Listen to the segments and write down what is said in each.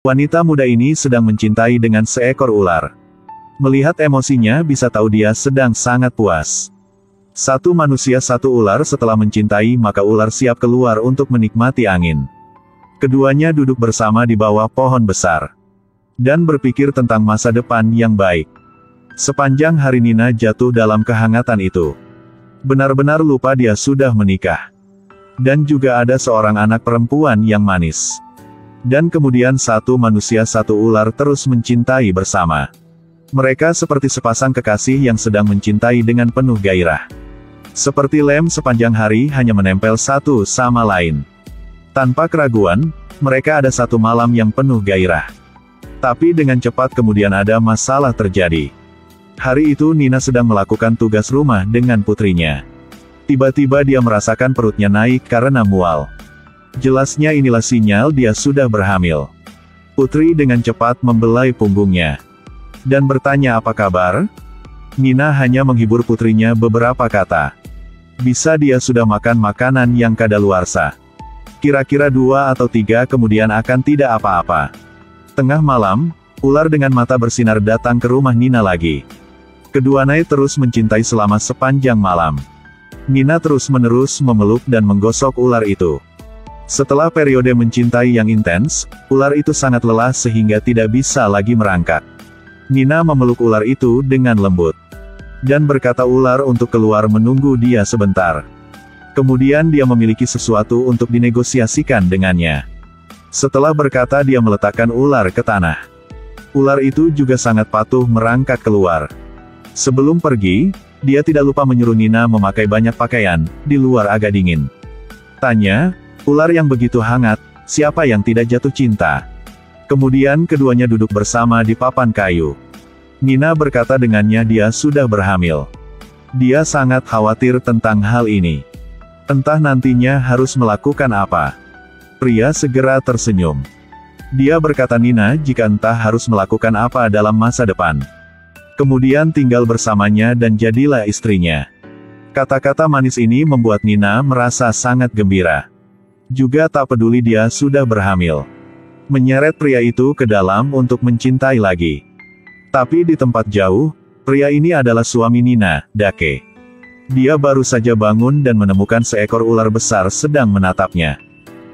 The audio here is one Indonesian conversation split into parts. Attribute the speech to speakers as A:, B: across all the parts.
A: Wanita muda ini sedang mencintai dengan seekor ular. Melihat emosinya bisa tahu dia sedang sangat puas. Satu manusia satu ular setelah mencintai maka ular siap keluar untuk menikmati angin. Keduanya duduk bersama di bawah pohon besar. Dan berpikir tentang masa depan yang baik. Sepanjang hari Nina jatuh dalam kehangatan itu. Benar-benar lupa dia sudah menikah. Dan juga ada seorang anak perempuan yang manis. Dan kemudian satu manusia satu ular terus mencintai bersama. Mereka seperti sepasang kekasih yang sedang mencintai dengan penuh gairah. Seperti lem sepanjang hari hanya menempel satu sama lain. Tanpa keraguan, mereka ada satu malam yang penuh gairah. Tapi dengan cepat kemudian ada masalah terjadi. Hari itu Nina sedang melakukan tugas rumah dengan putrinya. Tiba-tiba dia merasakan perutnya naik karena mual. Jelasnya inilah sinyal dia sudah berhamil. Putri dengan cepat membelai punggungnya. Dan bertanya apa kabar? Nina hanya menghibur putrinya beberapa kata. Bisa dia sudah makan makanan yang kadaluarsa. Kira-kira 2 atau 3 kemudian akan tidak apa-apa. Tengah malam, ular dengan mata bersinar datang ke rumah Nina lagi. Keduanya terus mencintai selama sepanjang malam. Nina terus-menerus memeluk dan menggosok ular itu. Setelah periode mencintai yang intens, ular itu sangat lelah sehingga tidak bisa lagi merangkak. Nina memeluk ular itu dengan lembut. Dan berkata ular untuk keluar menunggu dia sebentar. Kemudian dia memiliki sesuatu untuk dinegosiasikan dengannya. Setelah berkata dia meletakkan ular ke tanah. Ular itu juga sangat patuh merangkak keluar. Sebelum pergi, dia tidak lupa menyuruh Nina memakai banyak pakaian, di luar agak dingin. Tanya, ular yang begitu hangat, siapa yang tidak jatuh cinta? Kemudian keduanya duduk bersama di papan kayu. Nina berkata dengannya dia sudah berhamil. Dia sangat khawatir tentang hal ini. Entah nantinya harus melakukan apa. Pria segera tersenyum. Dia berkata Nina jika entah harus melakukan apa dalam masa depan. Kemudian tinggal bersamanya dan jadilah istrinya. Kata-kata manis ini membuat Nina merasa sangat gembira. Juga tak peduli dia sudah berhamil. Menyeret pria itu ke dalam untuk mencintai lagi. Tapi di tempat jauh, pria ini adalah suami Nina, Dake. Dia baru saja bangun dan menemukan seekor ular besar sedang menatapnya.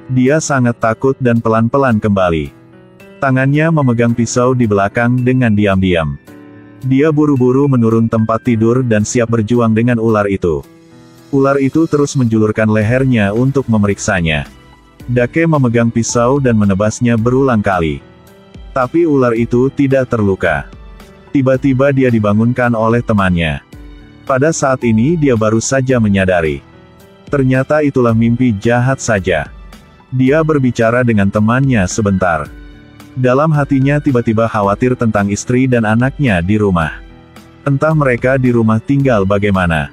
A: Dia sangat takut dan pelan-pelan kembali. Tangannya memegang pisau di belakang dengan diam-diam. Dia buru-buru menurun tempat tidur dan siap berjuang dengan ular itu. Ular itu terus menjulurkan lehernya untuk memeriksanya. Dake memegang pisau dan menebasnya berulang kali. Tapi ular itu tidak terluka. Tiba-tiba dia dibangunkan oleh temannya. Pada saat ini dia baru saja menyadari. Ternyata itulah mimpi jahat saja. Dia berbicara dengan temannya sebentar. Dalam hatinya tiba-tiba khawatir tentang istri dan anaknya di rumah. Entah mereka di rumah tinggal bagaimana.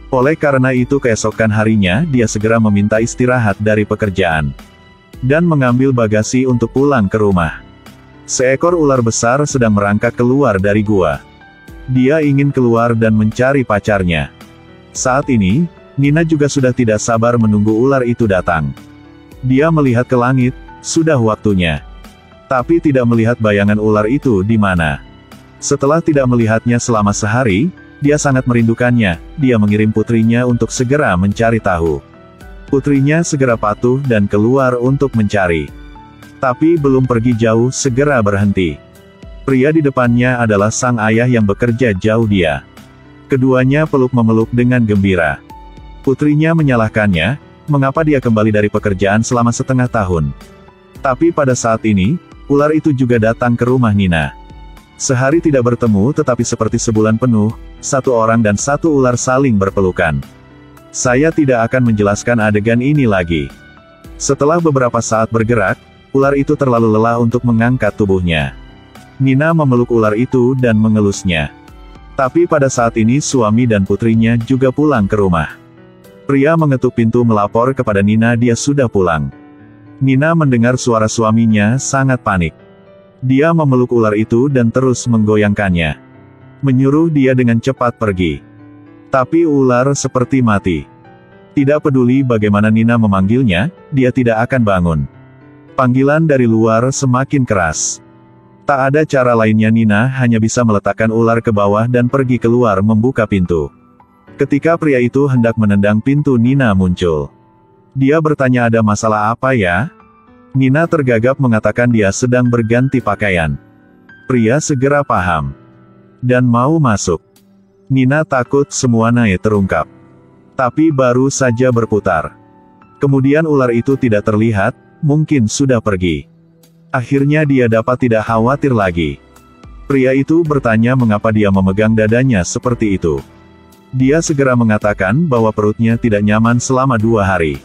A: Oleh karena itu keesokan harinya dia segera meminta istirahat dari pekerjaan. Dan mengambil bagasi untuk pulang ke rumah. Seekor ular besar sedang merangkak keluar dari gua. Dia ingin keluar dan mencari pacarnya. Saat ini, Nina juga sudah tidak sabar menunggu ular itu datang. Dia melihat ke langit, sudah waktunya. Tapi tidak melihat bayangan ular itu di mana. Setelah tidak melihatnya selama sehari, dia sangat merindukannya. Dia mengirim putrinya untuk segera mencari tahu. Putrinya segera patuh dan keluar untuk mencari. Tapi belum pergi jauh, segera berhenti. Pria di depannya adalah sang ayah yang bekerja jauh dia. Keduanya peluk-memeluk dengan gembira. Putrinya menyalahkannya, mengapa dia kembali dari pekerjaan selama setengah tahun. Tapi pada saat ini, ular itu juga datang ke rumah Nina. Sehari tidak bertemu tetapi seperti sebulan penuh, satu orang dan satu ular saling berpelukan. Saya tidak akan menjelaskan adegan ini lagi. Setelah beberapa saat bergerak, ular itu terlalu lelah untuk mengangkat tubuhnya. Nina memeluk ular itu dan mengelusnya. Tapi pada saat ini suami dan putrinya juga pulang ke rumah. Pria mengetuk pintu melapor kepada Nina dia sudah pulang. Nina mendengar suara suaminya sangat panik. Dia memeluk ular itu dan terus menggoyangkannya. Menyuruh dia dengan cepat pergi. Tapi ular seperti mati. Tidak peduli bagaimana Nina memanggilnya, dia tidak akan bangun. Panggilan dari luar semakin keras. Tak ada cara lainnya, Nina hanya bisa meletakkan ular ke bawah dan pergi keluar membuka pintu. Ketika pria itu hendak menendang pintu, Nina muncul. Dia bertanya, ada masalah apa ya? Nina tergagap mengatakan dia sedang berganti pakaian. Pria segera paham dan mau masuk. Nina takut semuanya terungkap. Tapi baru saja berputar. Kemudian ular itu tidak terlihat, mungkin sudah pergi. Akhirnya dia dapat tidak khawatir lagi. Pria itu bertanya mengapa dia memegang dadanya seperti itu. Dia segera mengatakan bahwa perutnya tidak nyaman selama 2 hari.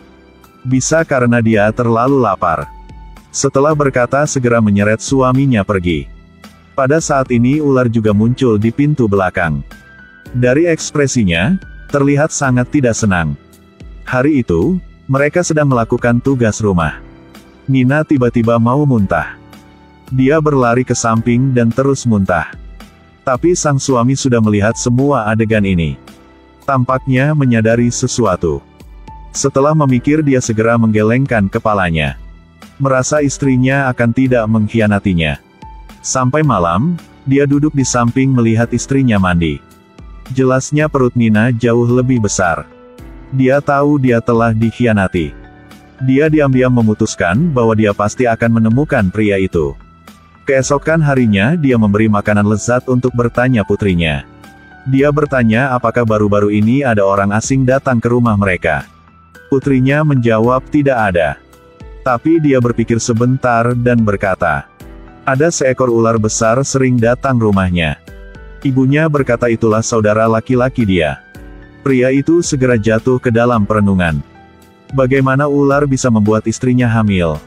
A: Bisa karena dia terlalu lapar. Setelah berkata segera menyeret suaminya pergi. Pada saat ini ular juga muncul di pintu belakang. Dari ekspresinya, terlihat sangat tidak senang. Hari itu, mereka sedang melakukan tugas rumah. Nina tiba-tiba mau muntah. Dia berlari ke samping dan terus muntah. Tapi sang suami sudah melihat semua adegan ini. Tampaknya menyadari sesuatu. Setelah memikir, dia segera menggelengkan kepalanya. Merasa istrinya akan tidak mengkhianatinya. Sampai malam, dia duduk di samping melihat istrinya mandi. Jelasnya perut Nina jauh lebih besar. Dia tahu dia telah dikhianati. Dia diam-diam memutuskan bahwa dia pasti akan menemukan pria itu. Keesokan harinya dia memberi makanan lezat untuk bertanya putrinya. Dia bertanya apakah baru-baru ini ada orang asing datang ke rumah mereka. Putrinya menjawab tidak ada. Tapi dia berpikir sebentar dan berkata, ada seekor ular besar sering datang rumahnya. Ibunya berkata itulah saudara laki-laki dia. Pria itu segera jatuh ke dalam perenungan. Bagaimana ular bisa membuat istrinya hamil?